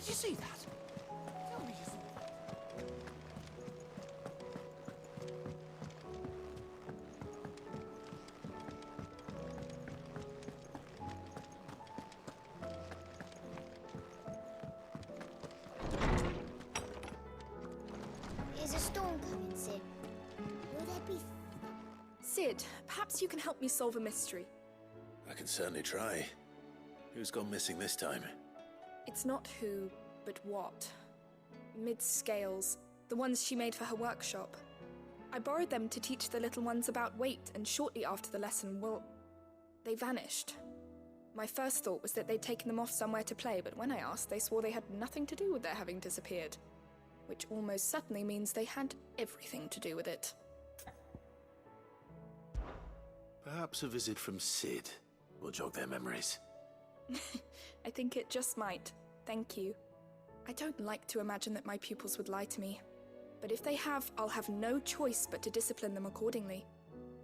Did you see that? Tell me you saw that. Is a storm coming, Sid? Will there be... Sid, perhaps you can help me solve a mystery. I can certainly try. Who's gone missing this time? It's not who, but what. Mid's scales, the ones she made for her workshop. I borrowed them to teach the little ones about weight, and shortly after the lesson, well, they vanished. My first thought was that they'd taken them off somewhere to play, but when I asked, they swore they had nothing to do with their having disappeared. Which almost certainly means they had everything to do with it. Perhaps a visit from Sid will jog their memories. I think it just might. Thank you. I don't like to imagine that my pupils would lie to me. But if they have, I'll have no choice but to discipline them accordingly.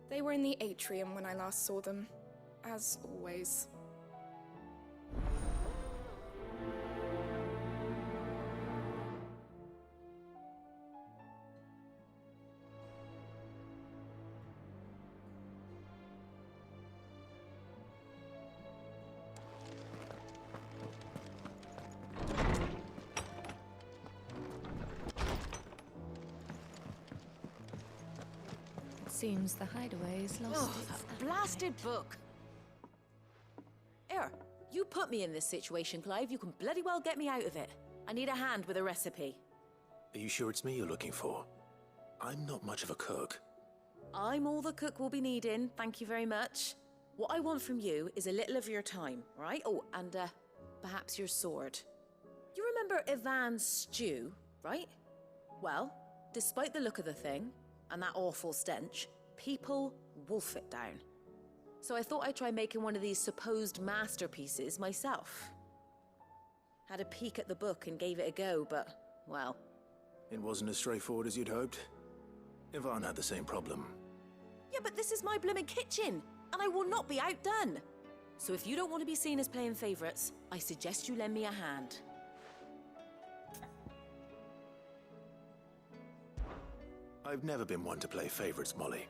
They were in the atrium when I last saw them, as always. Seems the hideaway's lost Oh, its... that blasted book! Here, you put me in this situation, Clive. You can bloody well get me out of it. I need a hand with a recipe. Are you sure it's me you're looking for? I'm not much of a cook. I'm all the cook will be needing, thank you very much. What I want from you is a little of your time, right? Oh, and perhaps your sword. You remember Ivan's stew, right? Well, despite the look of the thing, and that awful stench, people wolf it down. So I thought I'd try making one of these supposed masterpieces myself. Had a peek at the book and gave it a go, but, well... It wasn't as straightforward as you'd hoped. Ivan had the same problem. Yeah, but this is my blooming kitchen, and I will not be outdone. So if you don't want to be seen as playing favourites, I suggest you lend me a hand. I've never been one to play favorites, Molly.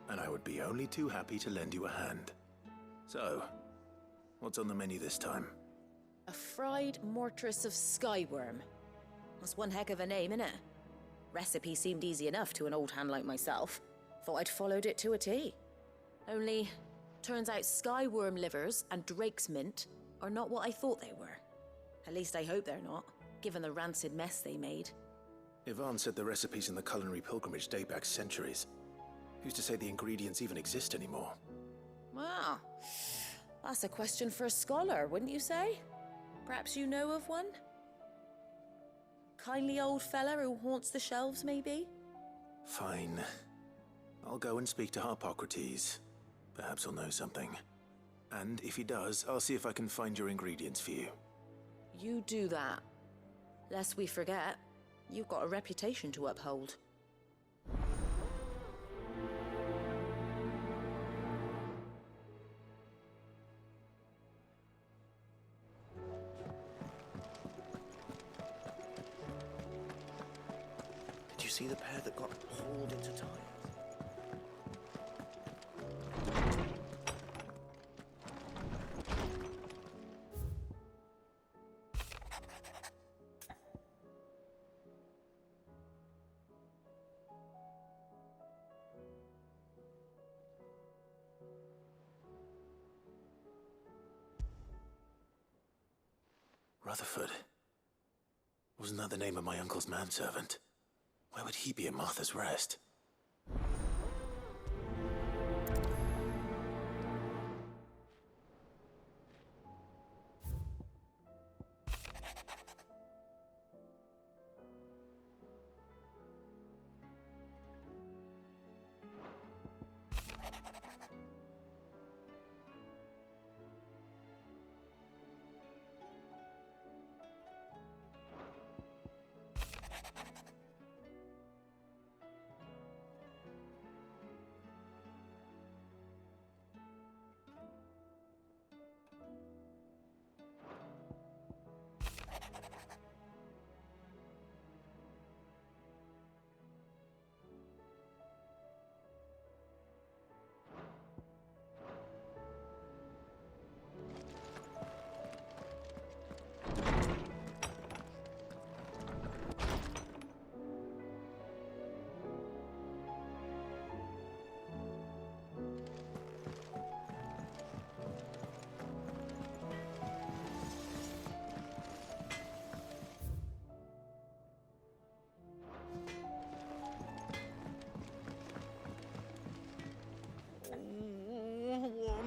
And I would be only too happy to lend you a hand. So, what's on the menu this time? A fried mortress of skyworm. That's one heck of a name, innit? Recipe seemed easy enough to an old hand like myself. Thought I'd followed it to a T. Only, turns out skyworm livers and drake's mint are not what I thought they were. At least I hope they're not, given the rancid mess they made. Ivan said the recipes in the culinary pilgrimage date back centuries. Who's to say the ingredients even exist anymore? Well, that's a question for a scholar, wouldn't you say? Perhaps you know of one? Kindly old fella who haunts the shelves, maybe? Fine. I'll go and speak to Harpocrates. Perhaps he'll know something. And if he does, I'll see if I can find your ingredients for you. You do that. Lest we forget, you've got a reputation to uphold. Did you see the pair that got hauled into time? Rutherford. Wasn't that the name of my uncle's manservant? Why would he be at Martha's Rest?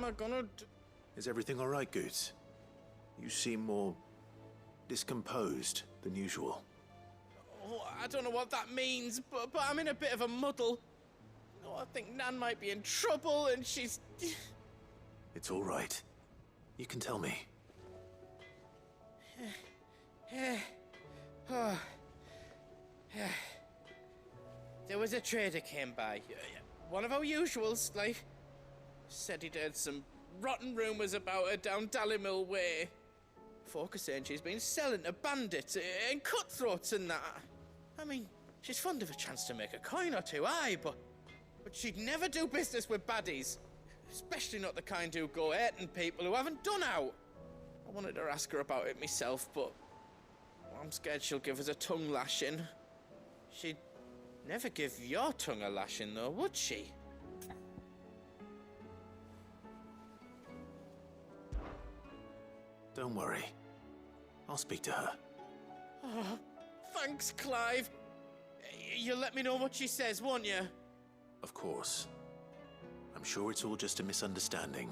I gonna do? Is everything all right, Goots? You seem more discomposed than usual. Oh, I don't know what that means, but I'm in a bit of a muddle. Oh, I think Nan might be in trouble, and she's... It's all right. You can tell me. There was a trader came by. One of our usuals, like... Said he'd heard some rotten rumours about her down Dallymill Way. Folk are saying she's been selling to bandits and cutthroats and that. I mean, she's fond of a chance to make a coin or two, aye, but she'd never do business with baddies. Especially not the kind who go hurting people who haven't done out. I wanted to ask her about it myself, but I'm scared she'll give us a tongue lashing. She'd never give your tongue a lashing, though, would she? Don't worry. I'll speak to her. Oh, thanks, Clive. You'll let me know what she says, won't you? Of course. I'm sure it's all just a misunderstanding.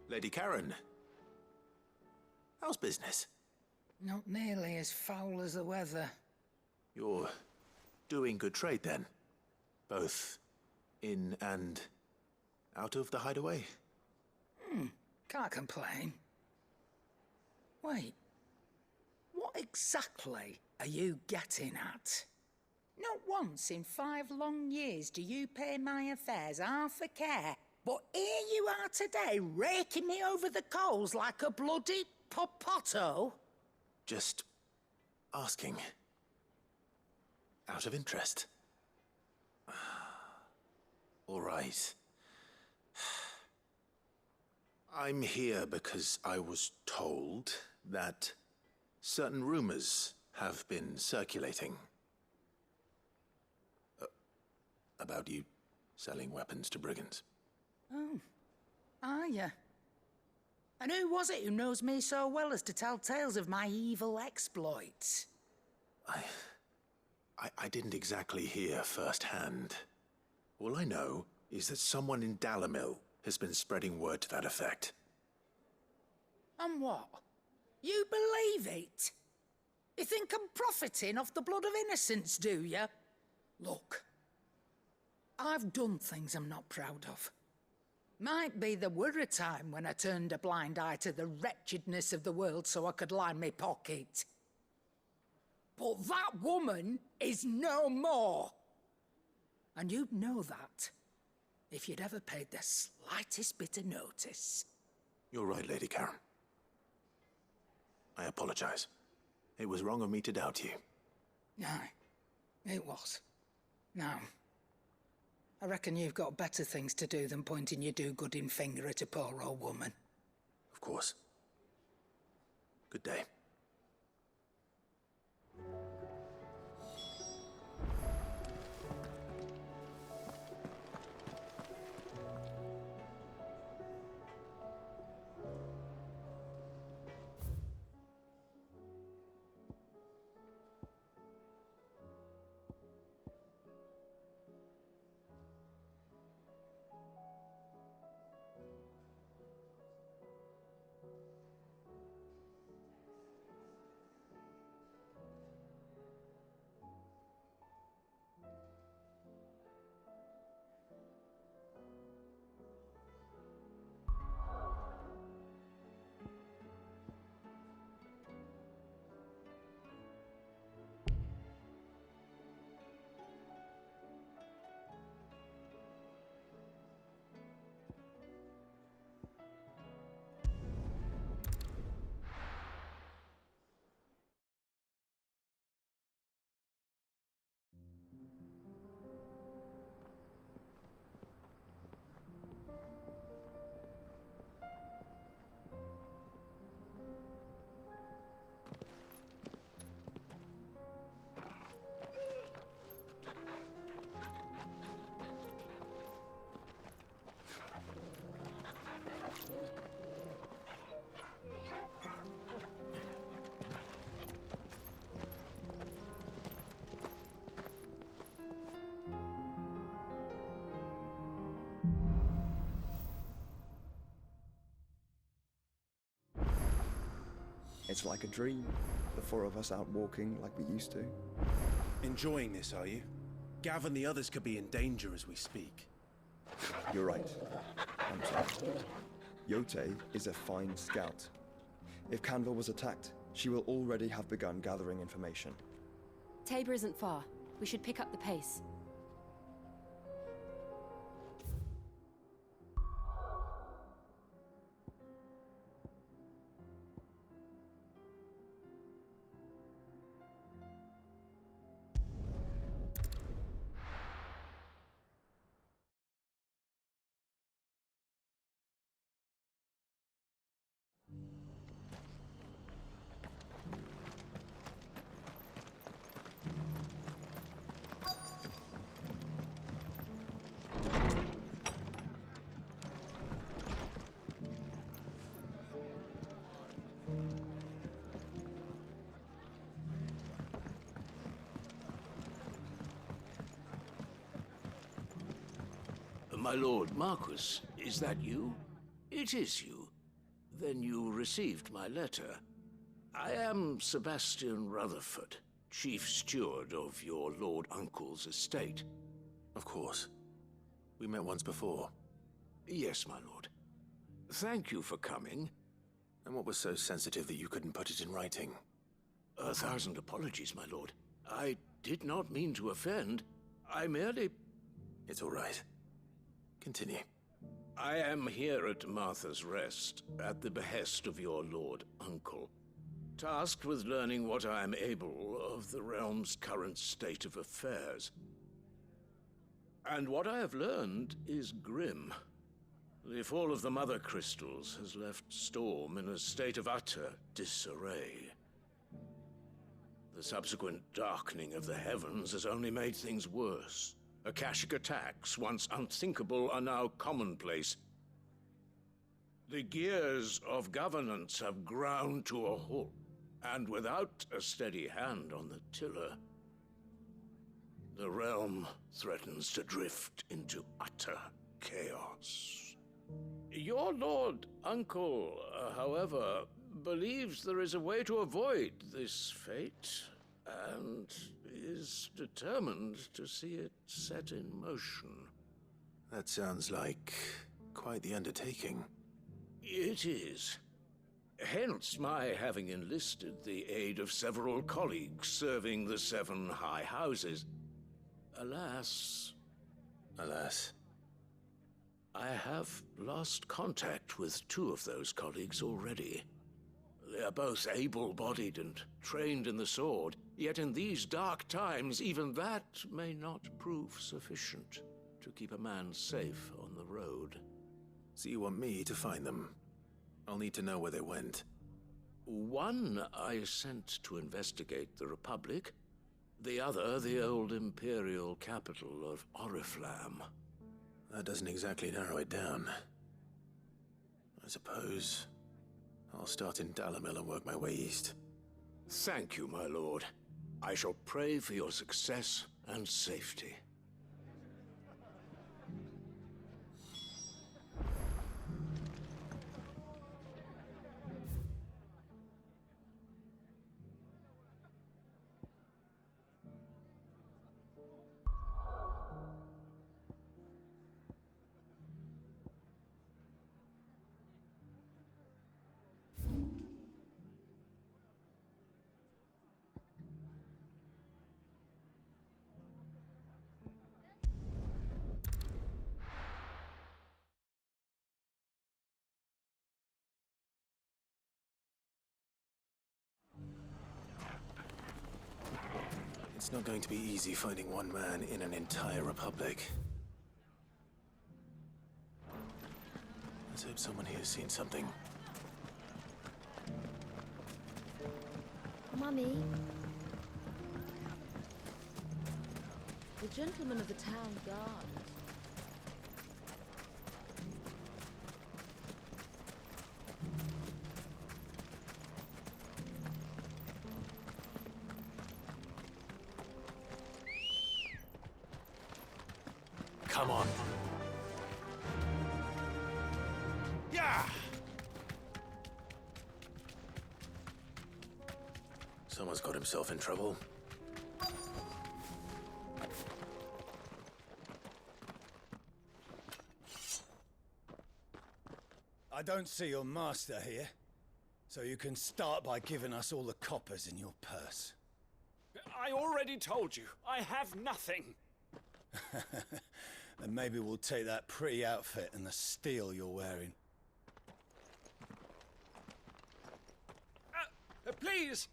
Lady Karen. How's business? Not nearly as foul as the weather. You're doing good trade then? Both in and out of the hideaway? Can't complain. Wait. What exactly are you getting at? Not once in 5 long years do you pay my affairs half a care. But here you are today, raking me over the coals like a bloody popoto. Just asking. Out of interest. All right. I'm here because I was told that certain rumors have been circulating. About you selling weapons to brigands. Oh, are you? And who was it who knows me so well as to tell tales of my evil exploits? I didn't exactly hear firsthand. All I know is that someone in Dallymill has been spreading word to that effect. And what? You believe it? You think I'm profiting off the blood of innocents, do you? Look, I've done things I'm not proud of. Might be there were a time when I turned a blind eye to the wretchedness of the world so I could line my pocket. But that woman is no more. And you'd know that if you'd ever paid the slightest bit of notice. You're right, Lady Karen. I apologize. It was wrong of me to doubt you. Aye, it was. Now, I reckon you've got better things to do than pointing your do-gooding finger at a poor old woman. Of course. Good day. It's like a dream. The four of us out walking like we used to. Enjoying this, are you? Gav and the others could be in danger as we speak. You're right. I'm sorry. Yote is a fine scout. If Canva was attacked, she will already have begun gathering information. Tabor isn't far. We should pick up the pace. My lord Marquis, is that you? It is you. Then you received my letter. I am Sebastian Rutherford, chief steward of your lord uncle's estate. Of course. We met once before. Yes, my lord. Thank you for coming. And what was so sensitive that you couldn't put it in writing? 1,000 apologies, my lord. I did not mean to offend. I merely... It's all right. Continue. I am here at Martha's Rest, at the behest of your lord uncle, tasked with learning what I am able of the realm's current state of affairs. And what I have learned is grim. The fall of the Mother Crystals has left Storm in a state of utter disarray. The subsequent darkening of the heavens has only made things worse. Akashic attacks, once unthinkable, are now commonplace. The gears of governance have ground to a halt, and without a steady hand on the tiller, the realm threatens to drift into utter chaos. Your lord uncle, however, believes there is a way to avoid this fate, and is determined to see it set in motion. That sounds like quite the undertaking. It is. Hence my having enlisted the aid of several colleagues serving the 7 high houses. Alas... Alas. I have lost contact with 2 of those colleagues already. They are both able-bodied and trained in the sword, yet in these dark times, even that may not prove sufficient to keep a man safe on the road. So you want me to find them? I'll need to know where they went. One I sent to investigate the Republic, the other the old Imperial capital of Oriflamme. That doesn't exactly narrow it down. I suppose I'll start in Dalimil and work my way east. Thank you, my lord. I shall pray for your success and safety. It's not going to be easy finding one man in an entire republic. Let's hope someone here's seen something. Mummy, The gentleman of the town guard. Come on. Yeah! Someone's got himself in trouble. I don't see your master here, so you can start by giving us all the coppers in your purse. I already told you, I have nothing. And maybe we'll take that pretty outfit and the steel you're wearing. Please!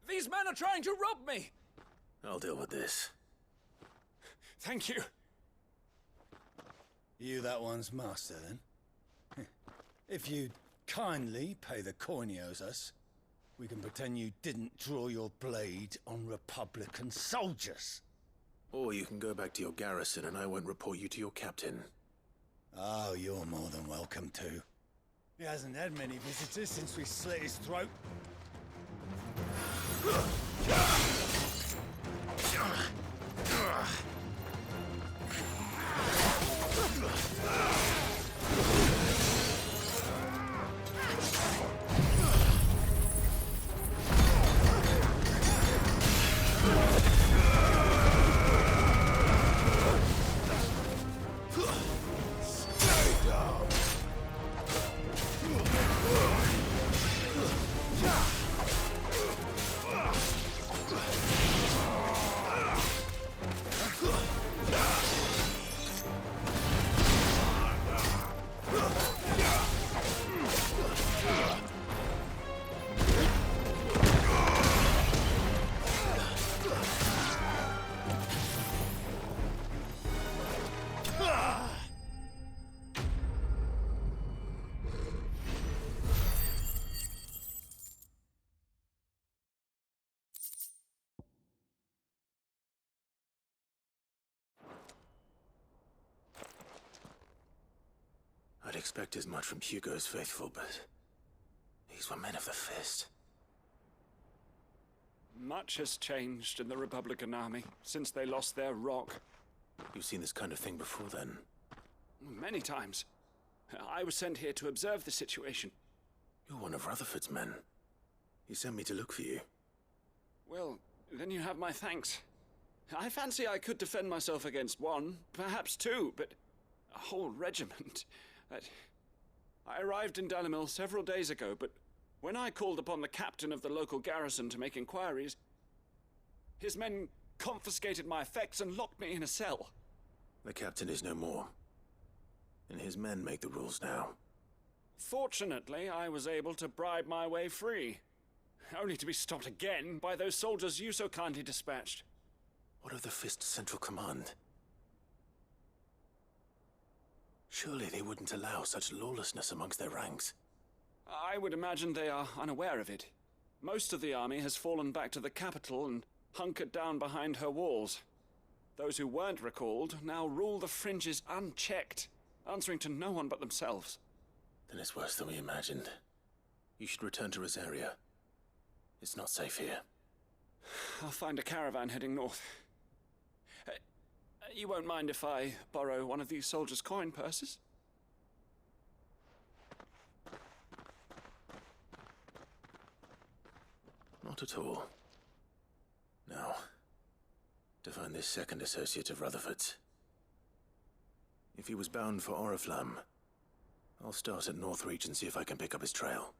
These men are trying to rob me! I'll deal with this. Thank you. You that one's master, then? If you'd kindly pay the coin he owes us, we can pretend you didn't draw your blade on Republican soldiers. Or you can go back to your garrison and I won't report you to your captain. Oh, you're more than welcome to. He hasn't had many visitors since we slit his throat. I'd expect as much from Hugo's faithful, but these were men of the fist. Much has changed in the Republican army since they lost their rock. You've seen this kind of thing before, then? Many times. I was sent here to observe the situation. You're one of Rutherford's men. He sent me to look for you. Well, then you have my thanks. I fancy I could defend myself against one, perhaps two, but a whole regiment. I arrived in Dalimil several days ago, but when I called upon the captain of the local garrison to make inquiries, his men confiscated my effects and locked me in a cell. The captain is no more, and his men make the rules now. Fortunately, I was able to bribe my way free, only to be stopped again by those soldiers you so kindly dispatched. What of the Fist's central command? Surely they wouldn't allow such lawlessness amongst their ranks. I would imagine they are unaware of it. Most of the army has fallen back to the capital and hunkered down behind her walls. Those who weren't recalled now rule the fringes unchecked, answering to no one but themselves. Then it's worse than we imagined. You should return to Rosaria. It's not safe here. I'll find a caravan heading north. You won't mind if I borrow one of these soldiers' coin purses? Not at all. Now, to find this second associate of Rutherford's. If he was bound for Oriflamme, I'll start at Northreach and see if I can pick up his trail.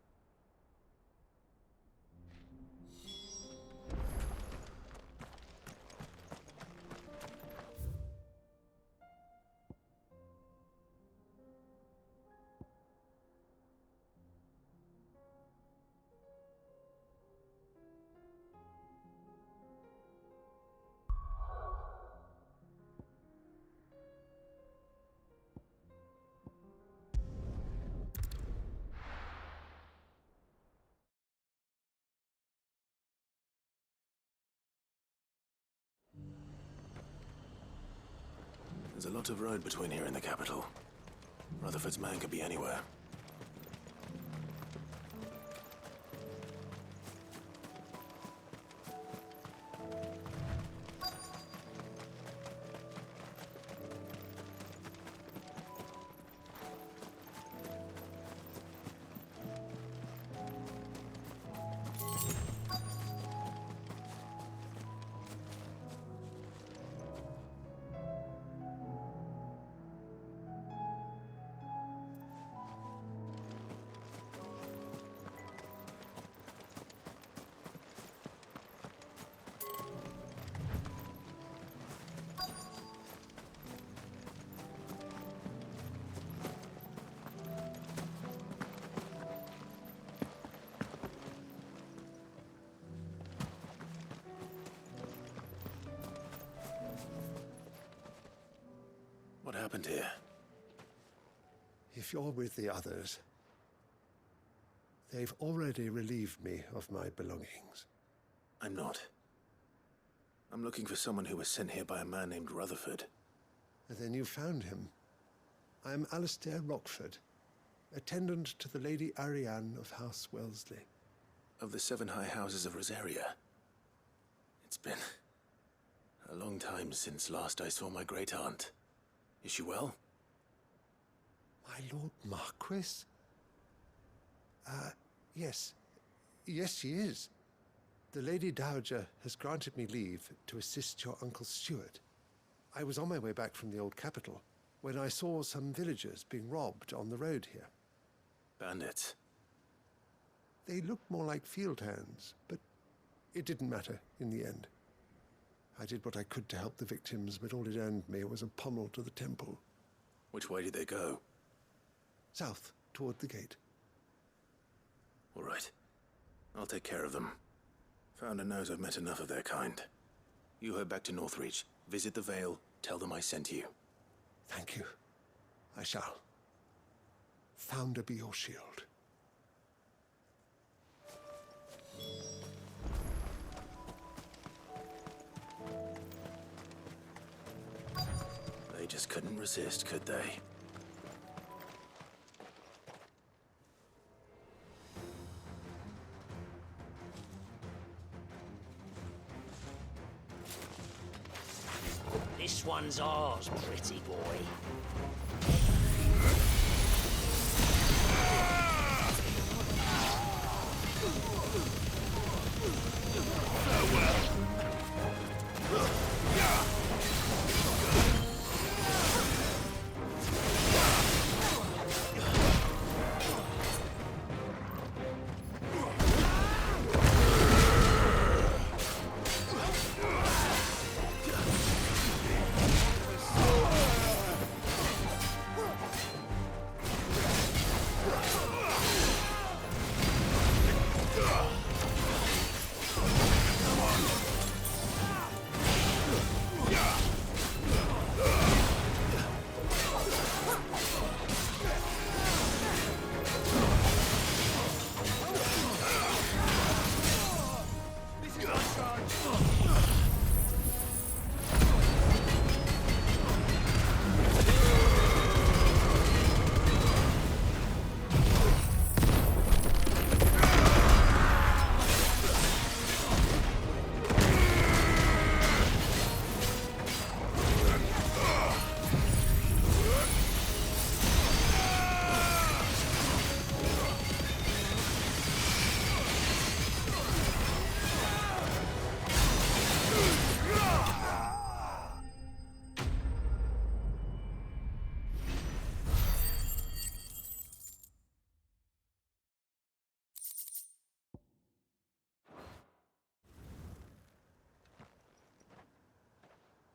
There's a lot of road between here and the capital. Rutherford's man could be anywhere. happened here? If you're with the others, they've already relieved me of my belongings. I'm not. I'm looking for someone who was sent here by a man named Rutherford. Then you found him. I am Alistair Rockford, attendant to the Lady Ariane of House Wellesley. Of the 7 high houses of Rosaria. It's been a long time since last I saw my great-aunt. Is she well? My Lord Marquis? Yes. Yes, she is. The Lady Dowager has granted me leave to assist your Uncle Stuart. I was on my way back from the old capital when I saw some villagers being robbed on the road here. Bandits? They looked more like field hands, but it didn't matter in the end. I did what I could to help the victims, but all it earned me was a pommel to the temple. Which way did they go? South, toward the gate. All right. I'll take care of them. Founder knows I've met enough of their kind. You head back to Northreach, visit the Vale, tell them I sent you. Thank you. I shall. Founder be your shield. They just couldn't resist, could they? This one's ours, pretty boy.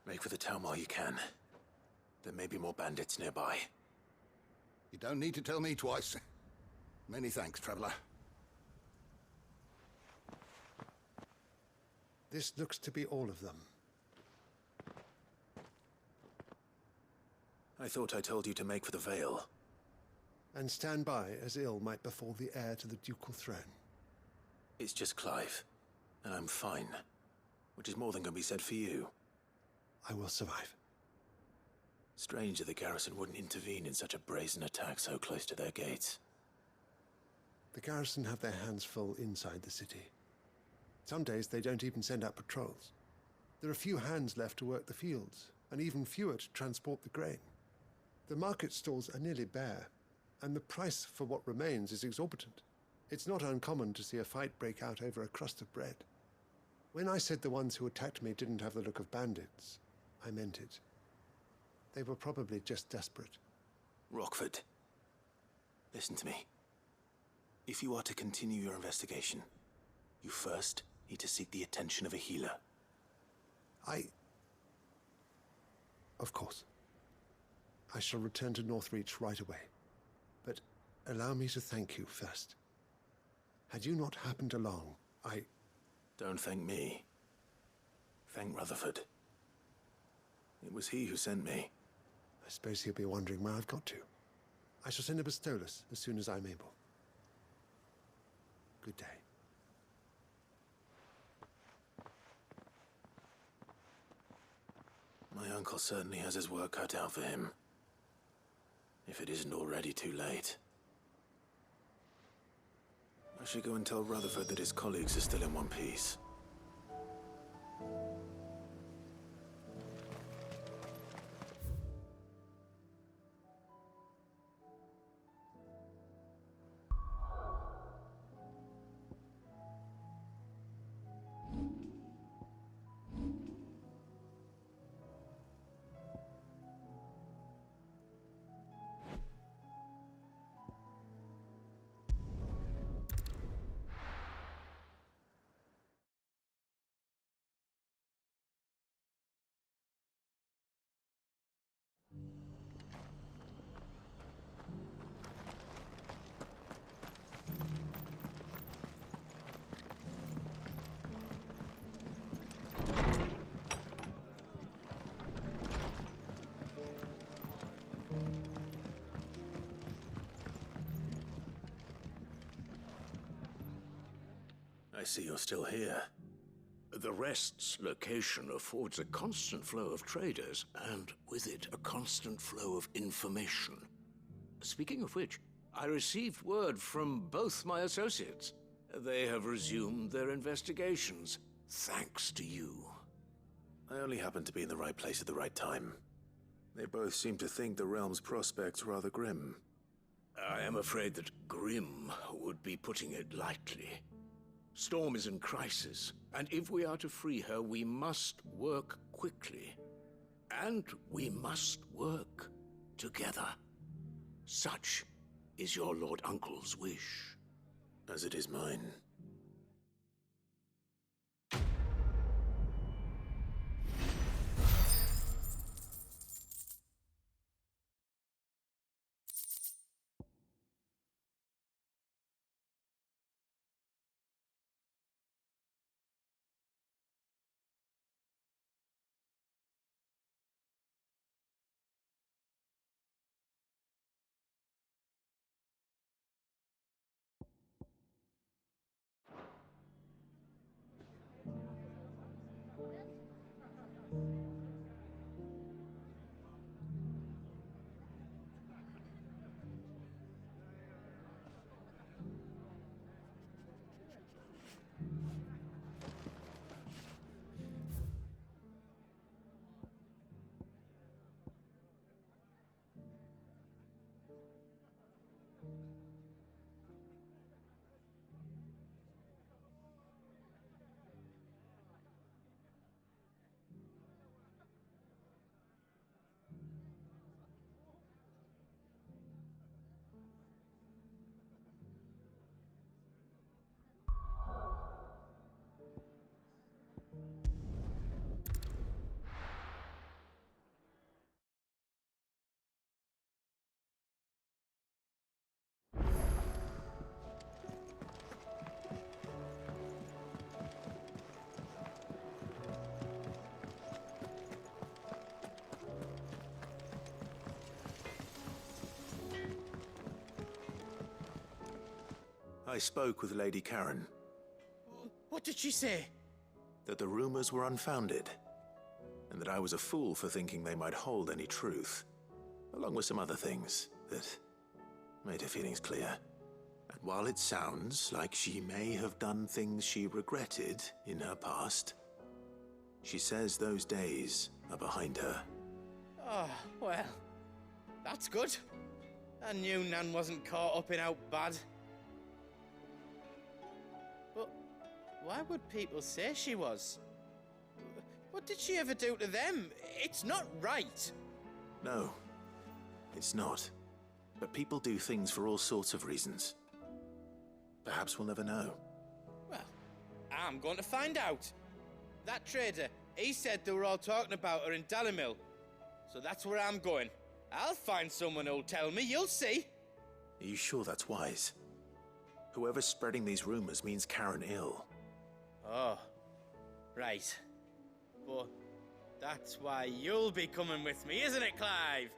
Make for the town while you can. There may be more bandits nearby. You don't need to tell me twice. Many thanks, traveler. This looks to be all of them. I thought I told you to make for the Vale. And stand by as ill might befall the heir to the ducal throne. It's just Clive, and I'm fine. Which is more than can be said for you. I will survive. Strange that the garrison wouldn't intervene in such a brazen attack so close to their gates. The garrison have their hands full inside the city. Some days they don't even send out patrols. There are few hands left to work the fields, and even fewer to transport the grain. The market stalls are nearly bare, and the price for what remains is exorbitant. It's not uncommon to see a fight break out over a crust of bread. When I said the ones who attacked me didn't have the look of bandits, I meant it. They were probably just desperate. Rockford, listen to me. If you are to continue your investigation, you first need to seek the attention of a healer. Of course. I shall return to Northreach right away. But allow me to thank you first. Had you not happened along, Don't thank me. Thank Rutherford. It was he who sent me. I suppose he'll be wondering where I've got to. I shall send a Bastolus as soon as I'm able. Good day. My uncle certainly has his work cut out for him. If it isn't already too late. I should go and tell Rutherford that his colleagues are still in one piece. I see you're still here. The Rest's location affords a constant flow of traders, and with it, a constant flow of information. Speaking of which, I received word from both my associates. They have resumed their investigations, thanks to you. I only happened to be in the right place at the right time. They both seem to think the realm's prospects rather grim. I am afraid that grim would be putting it lightly. Storm is in crisis, and if we are to free her, we must work quickly. And we must work together. Such is your Lord Uncle's wish. As it is mine. I spoke with Lady Karen. What did she say? That the rumors were unfounded, and that I was a fool for thinking they might hold any truth, along with some other things that made her feelings clear. And while it sounds like she may have done things she regretted in her past, she says those days are behind her. Oh, well, that's good. I knew Nan wasn't caught up in out bad. But why would people say she was? What did she ever do to them? It's not right. No, it's not. But people do things for all sorts of reasons. Perhaps we'll never know. Well, I'm going to find out. That trader, he said they were all talking about her in Dalimil. So that's where I'm going. I'll find someone who'll tell me, you'll see. Are you sure that's wise? Whoever's spreading these rumors means Karen ill. Oh, right. But that's why you'll be coming with me, isn't it, Clive?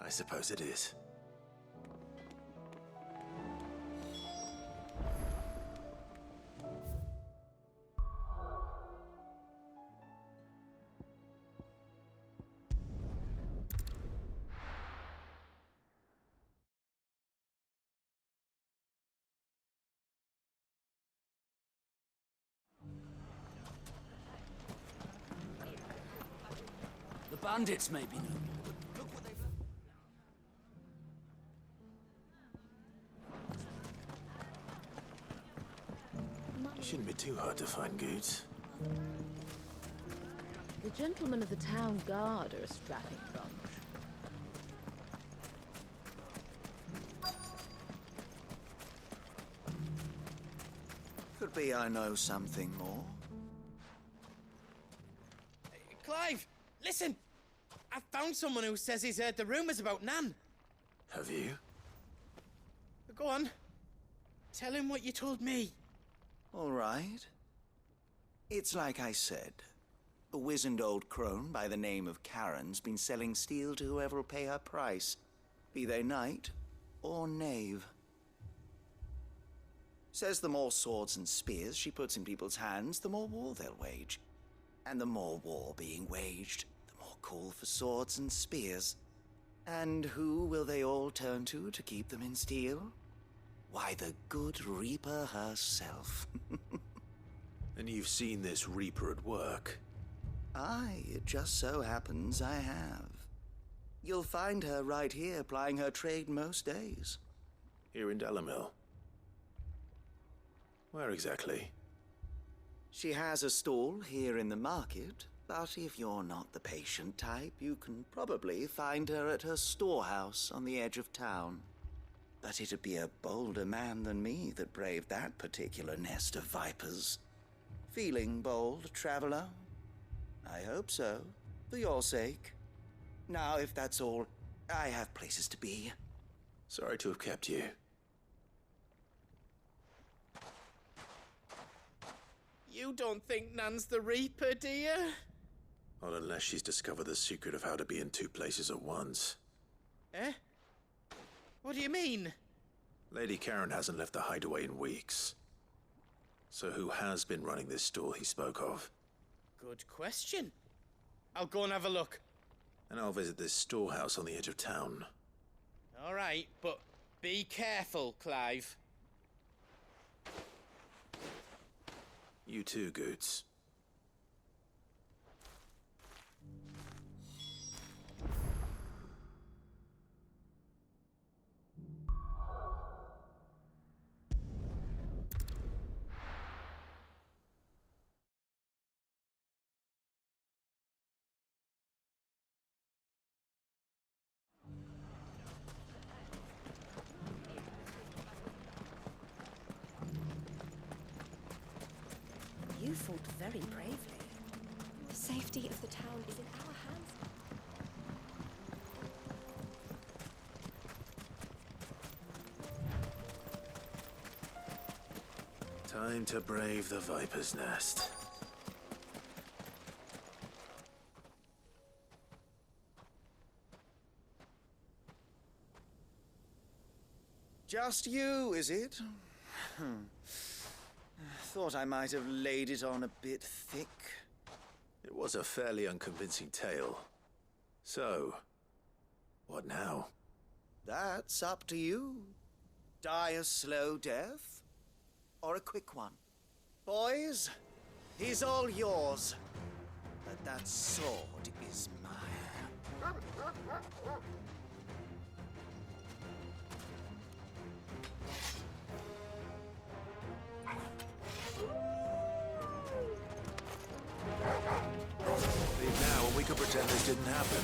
I suppose it is. The bandits may be no more, but look what they've done. It shouldn't be too hard to find goods. The gentlemen of the town guard are a strapping bunch. Could be I know something more. Clive, listen! I found someone who says he's heard the rumours about Nan. Have you? Go on. Tell him what you told me. All right. It's like I said. A wizened old crone by the name of Karen's been selling steel to whoever'll pay her price, be they knight or knave. Says the more swords and spears she puts in people's hands, the more war they'll wage. And the more war being waged, the more call for swords and spears. And who will they all turn to keep them in steel? Why, the good Reaper herself. And you've seen this Reaper at work? Aye, it just so happens I have. You'll find her right here plying her trade most days. Here in Dalimil? Where exactly? She has a stall here in the market, but if you're not the patient type, you can probably find her at her storehouse on the edge of town. But it'd be a bolder man than me that braved that particular nest of vipers. Feeling bold, traveler? I hope so, for your sake. Now, if that's all, I have places to be. Sorry to have kept you. You don't think Nan's the Reaper, do you? Not unless she's discovered the secret of how to be in two places at once. Eh? What do you mean? Lady Karen hasn't left the hideaway in weeks. So who has been running this stall he spoke of? Good question. I'll go and have a look. And I'll visit this storehouse on the edge of town. All right, but be careful, Clive. You too, Goots. You fought very bravely. The safety of the town is in our hands. Time to brave the Viper's Nest. Just you, is it? Thought I might have laid it on a bit thick. It was a fairly unconvincing tale. So, what now? That's up to you. Die a slow death, or a quick one. Boys, he's all yours. But that sword is mine. Leave now and we could pretend this didn't happen.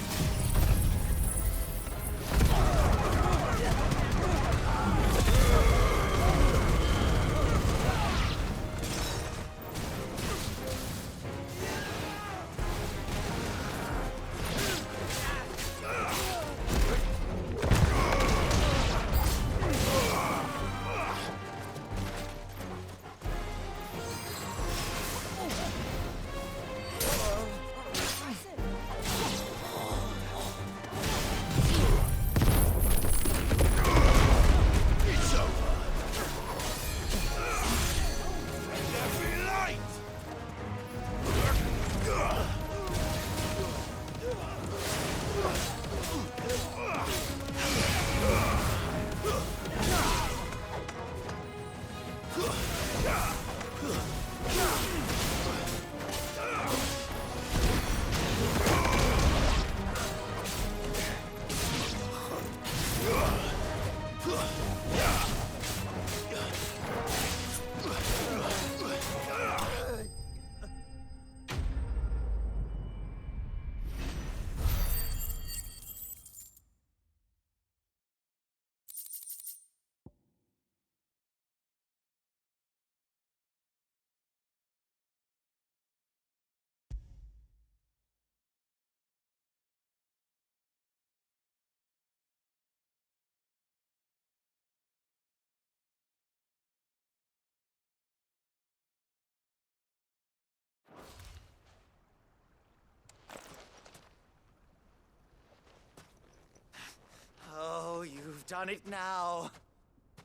Oh, you've done it now.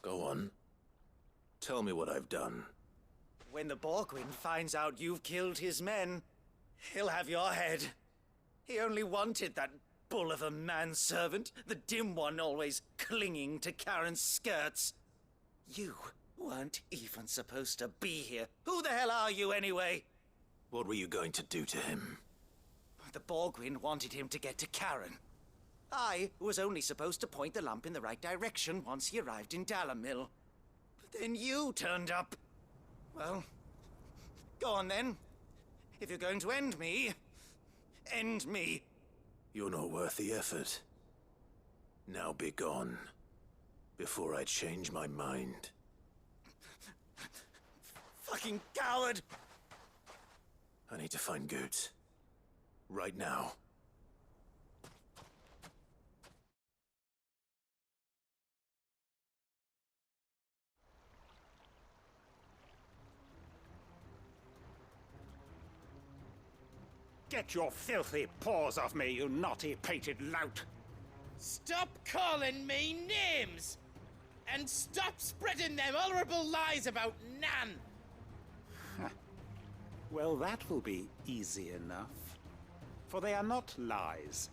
Go on. Tell me what I've done. When the Borgwyn finds out you've killed his men, he'll have your head. He only wanted that bull of a manservant, the dim one always clinging to Karen's skirts. You weren't even supposed to be here. Who the hell are you anyway? What were you going to do to him? The Borgwyn wanted him to get to Karen. I was only supposed to point the lamp in the right direction once he arrived in Dalamil. But then you turned up. Well, go on then. If you're going to end me, end me. You're not worth the effort. Now be gone, before I change my mind. Fucking coward! I need to find Goots. Right now. Get your filthy paws off me, you naughty-pated lout! Stop calling me names! And stop spreading them horrible lies about Nan! Well, that will be easy enough. For they are not lies.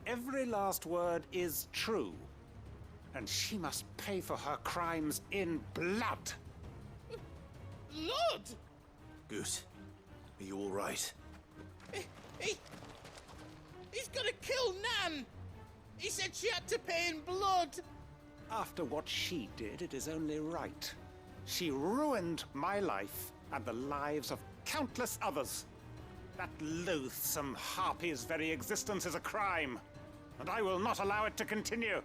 Every last word is true. And she must pay for her crimes in blood. Blood? Goot, are you all right? He's gonna kill Nan! He said she had to pay in blood! After what she did, it is only right. She ruined my life and the lives of countless others. That loathsome harpy's very existence is a crime, and I will not allow it to continue.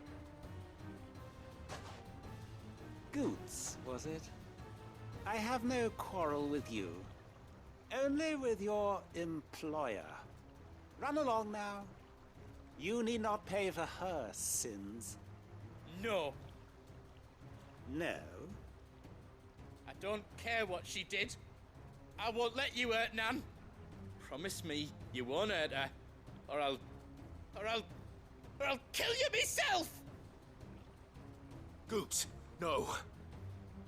Goots, was it? I have no quarrel with you. Only with your employer. Run along now. You need not pay for her sins. No. No? I don't care what she did. I won't let you hurt Nan. Promise me you won't hurt her, or I'll kill you myself! Goot, no.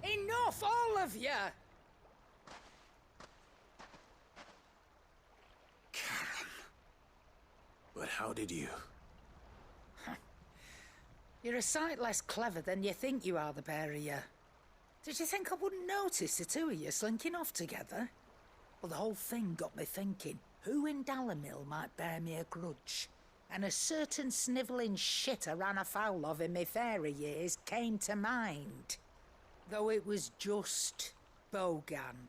Enough, all of you! But how did you? You're a sight less clever than you think you are, the pair of you. Did you think I wouldn't notice the two of you slinking off together? Well, the whole thing got me thinking, who in Dalamil might bear me a grudge? And a certain snivelling shit I ran afoul of in my fairy years came to mind. Though it was just Bogan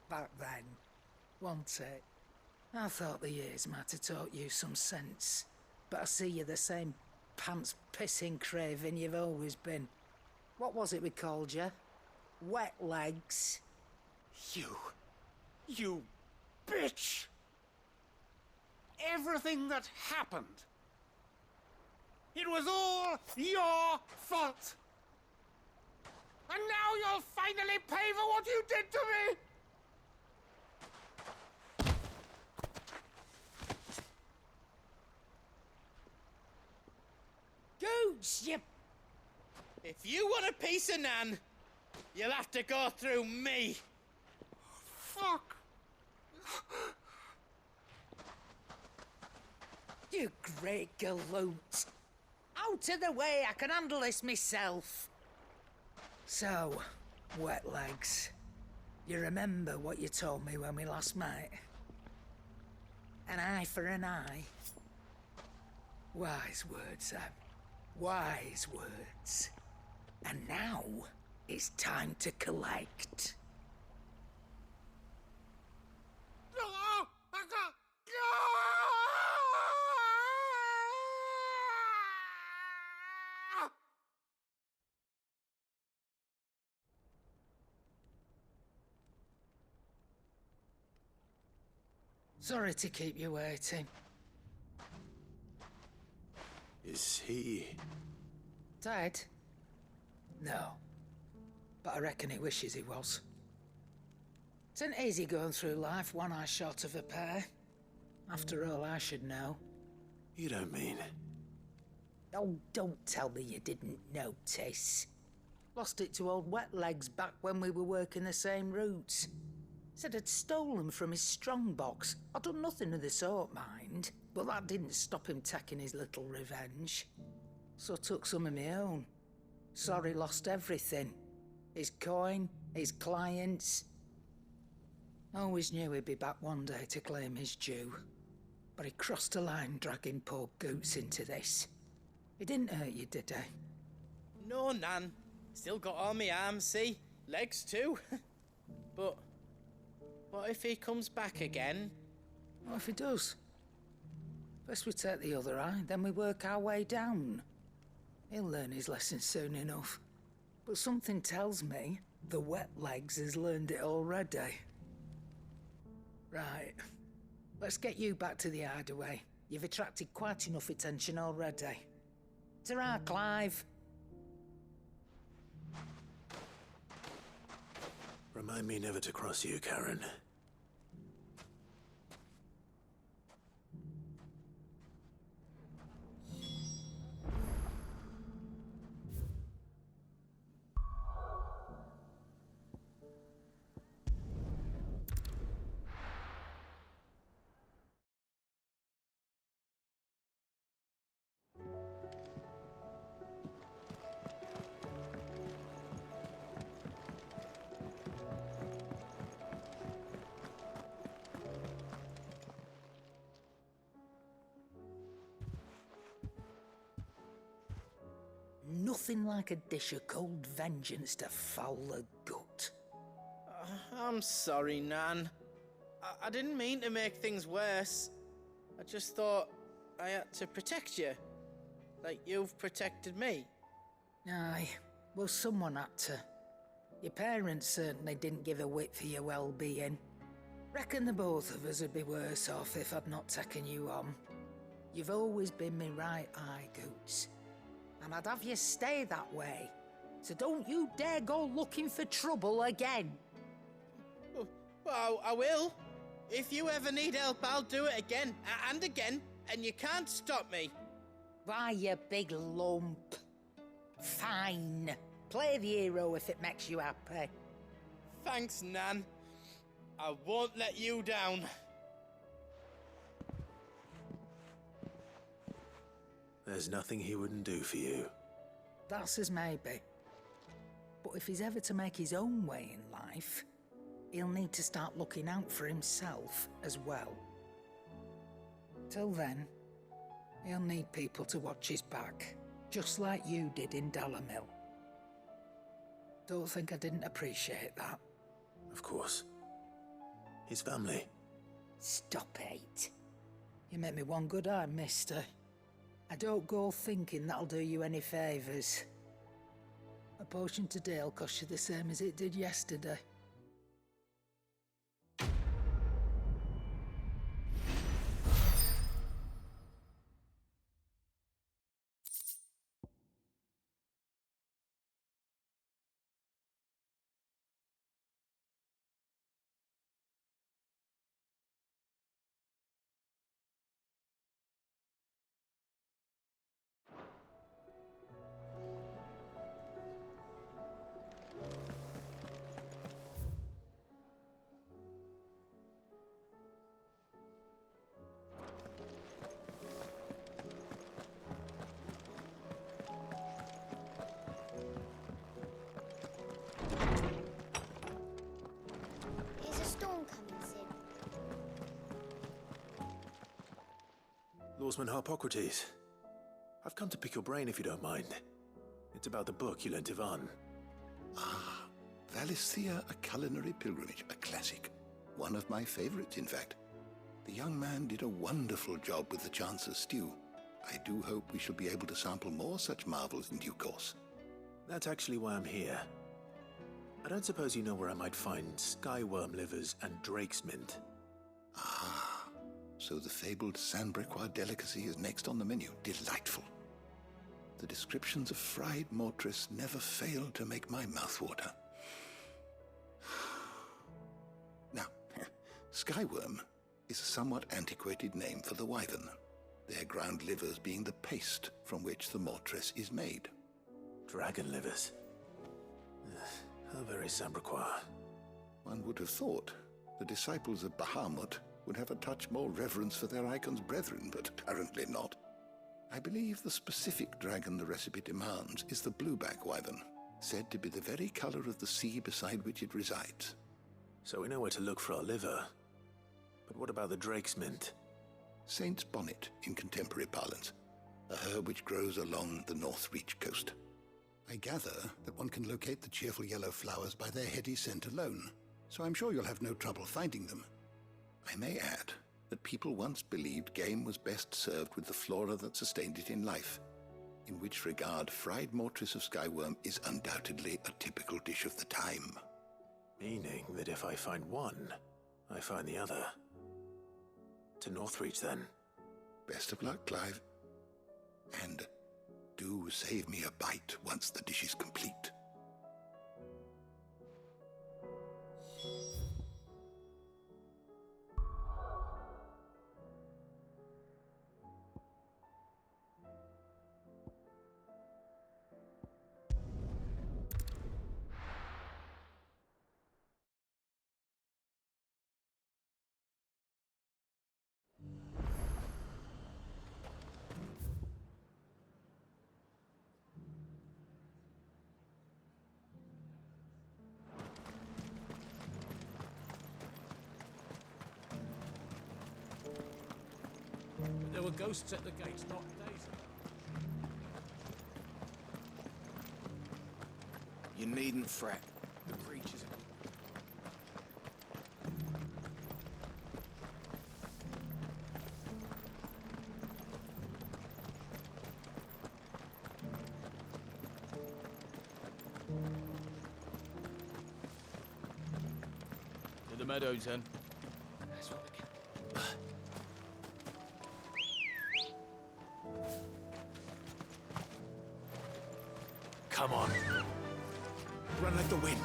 back then, wasn't it? I thought the years might have taught you some sense, but I see you're the same pants-pissing craven you've always been. What was it we called you? Wet legs? You bitch! Everything that happened, it was all your fault! And now you'll finally pay for what you did to me! Goots, you... If you want a piece of Nan, you'll have to go through me. Fuck! You great galoot. Out of the way, I can handle this myself. So, wet legs. You remember what you told me when we last met? An eye for an eye. Wise words, Sam. Wise words. And now, it's time to collect. Sorry to keep you waiting. Is he... Dead? No. But I reckon he wishes he was. It isn't easy going through life one eye short of a pair. After all, I should know. You don't mean... Oh, don't tell me you didn't notice. Lost it to old Wet Legs back when we were working the same routes. Said I'd stolen from his strongbox. I'd done nothing of the sort, mind. But that didn't stop him taking his little revenge. So I took some of my own. Sorry, lost everything. His coin, his clients. Always knew he'd be back one day to claim his due. But he crossed a line dragging poor Goots into this. He didn't hurt you, did he? No, Nan. Still got all my arms, see? Legs too. But what if he comes back again? What if he does? First we take the other eye, then we work our way down. He'll learn his lesson soon enough. But something tells me the Wet Legs has learned it already. Right. Let's get you back to the hideaway. You've attracted quite enough attention already. Ta-ra, Clive. Remind me never to cross you, Karen. Nothing like a dish of cold vengeance to foul the gut. I'm sorry, Nan. I didn't mean to make things worse. I just thought I had to protect you. Like you've protected me. Aye, well, someone had to. Your parents certainly didn't give a whit for your well-being. Reckon the both of us would be worse off if I'd not taken you on. You've always been me right eye, Goots. And I'd have you stay that way. So don't you dare go looking for trouble again. Well, I will. If you ever need help, I'll do it again and again, and you can't stop me. Why, you big lump. Fine. Play the hero if it makes you happy. Thanks, Nan. I won't let you down. There's nothing he wouldn't do for you. That's as maybe. But if he's ever to make his own way in life, he'll need to start looking out for himself as well. Till then, he'll need people to watch his back, just like you did in Dalamil. Don't think I didn't appreciate that. Of course. His family. Stop it. You make me one good eye, mister. I don't go thinking that'll do you any favours. A potion today'll cost you the same as it did yesterday. Lawsman Harpocrates. I've come to pick your brain if you don't mind. It's about the book you lent Ivan. Ah, Valisthea, A Culinary Pilgrimage, a classic. One of my favorites, in fact. The young man did a wonderful job with the Chance's stew. I do hope we shall be able to sample more such marvels in due course. That's actually why I'm here. I don't suppose you know where I might find skyworm livers and drake's mint. Ah, so the fabled Sandbrequois delicacy is next on the menu. Delightful. The descriptions of fried mortress never fail to make my mouth water. Now, skyworm is a somewhat antiquated name for the wyvern, their ground livers being the paste from which the mortress is made. Dragon livers? How very Sandbrequois. One would have thought the disciples of Bahamut would have a touch more reverence for their icon's brethren, but apparently not. I believe the specific dragon the recipe demands is the blueback wyvern, said to be the very color of the sea beside which it resides. So we know where to look for our liver. But what about the drake's mint? Saint's bonnet in contemporary parlance, a herb which grows along the North Reach coast. I gather that one can locate the cheerful yellow flowers by their heady scent alone, so I'm sure you'll have no trouble finding them. I may add that people once believed game was best served with the flora that sustained it in life, in which regard fried mortress of skyworm is undoubtedly a typical dish of the time. Meaning that if I find one, I find the other. To Northreach, then. Best of luck, Clive. And do save me a bite once the dish is complete. There were ghosts at the gates not days ago. You needn't fret. The creatures. To the meadows, then. Come on. Run like the wind.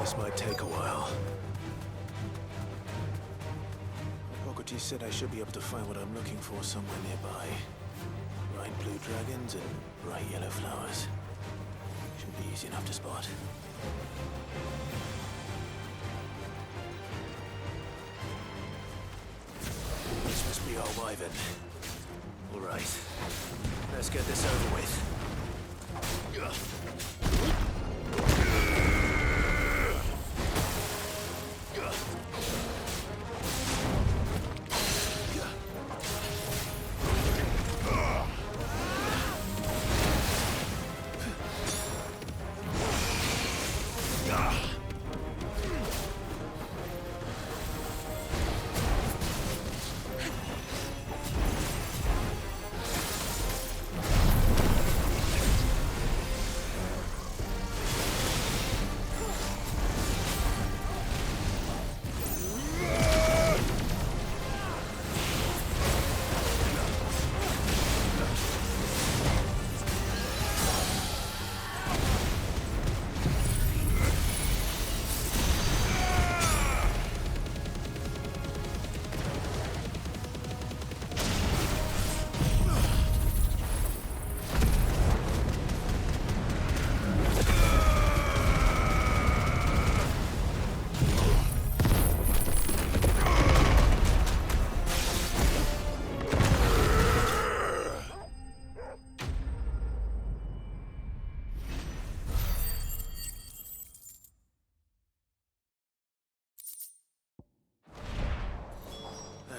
This might take a while. Hippocrates said I should be able to find what I'm looking for somewhere nearby. Bright blue dragons and bright yellow flowers. Should be easy enough to spot. This must be our wyvern. All right. Let's get this over with.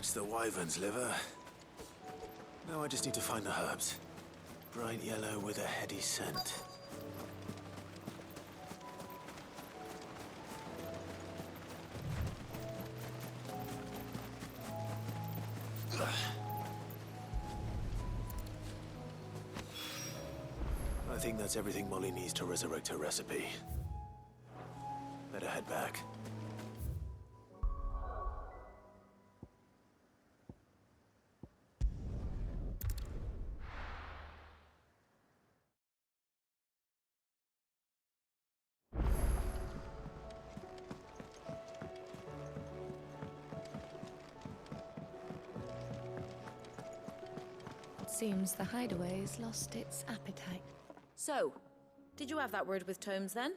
That's the wyvern's liver. Now I just need to find the herbs. Bright yellow with a heady scent. I think that's everything Molly needs to resurrect her recipe. Better head back. Seems the hideaway's lost its appetite. So, did you have that word with Tomes then?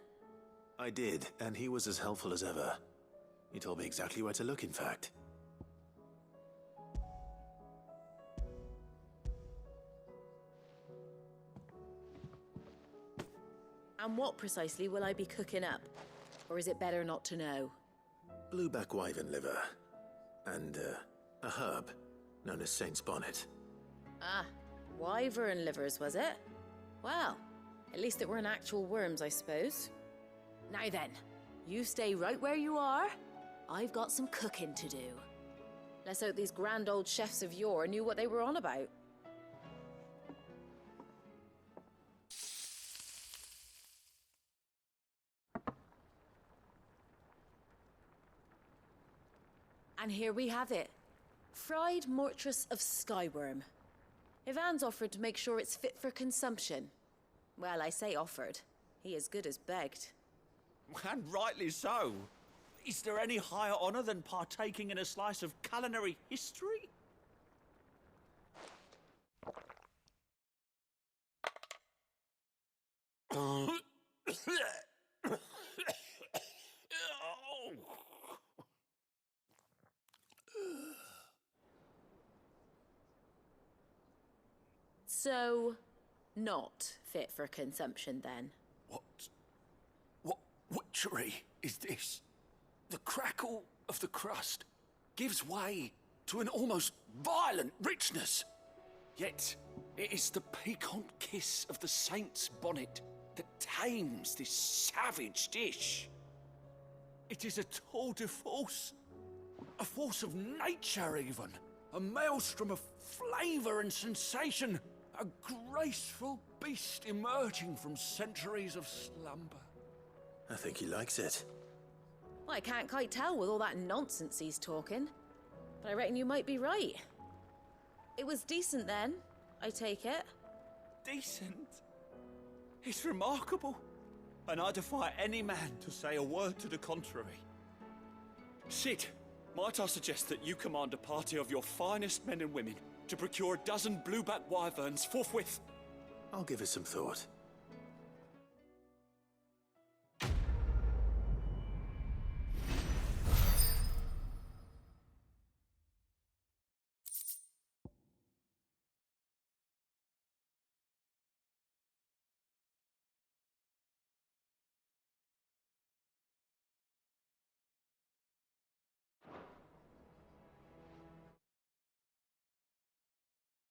I did, and he was as helpful as ever. He told me exactly where to look, in fact. And what precisely will I be cooking up? Or is it better not to know? Blueback wyvern liver. And, a herb known as Saint's Bonnet. Ah, wyvern livers, was it? Well, at least it weren't actual worms, I suppose. Now then, you stay right where you are. I've got some cooking to do. Let's hope these grand old chefs of yore knew what they were on about. And here we have it. Fried mortress of skyworm. Ivan's offered to make sure it's fit for consumption. Well, I say offered. He as good as begged. And rightly so. Is there any higher honor than partaking in a slice of culinary history? So, not fit for consumption then? What witchery is this? The crackle of the crust gives way to an almost violent richness. Yet, it is the piquant kiss of the saint's bonnet that tames this savage dish. It is a tour de force. A force of nature, even. A maelstrom of flavour and sensation. A graceful beast emerging from centuries of slumber. I think he likes it. Well, I can't quite tell with all that nonsense he's talking. But I reckon you might be right. It was decent then, I take it. Decent? It's remarkable. And I defy any man to say a word to the contrary. Sid, might I suggest that you command a party of your finest men and women to procure a dozen blueback wyverns forthwith? I'll give it some thought.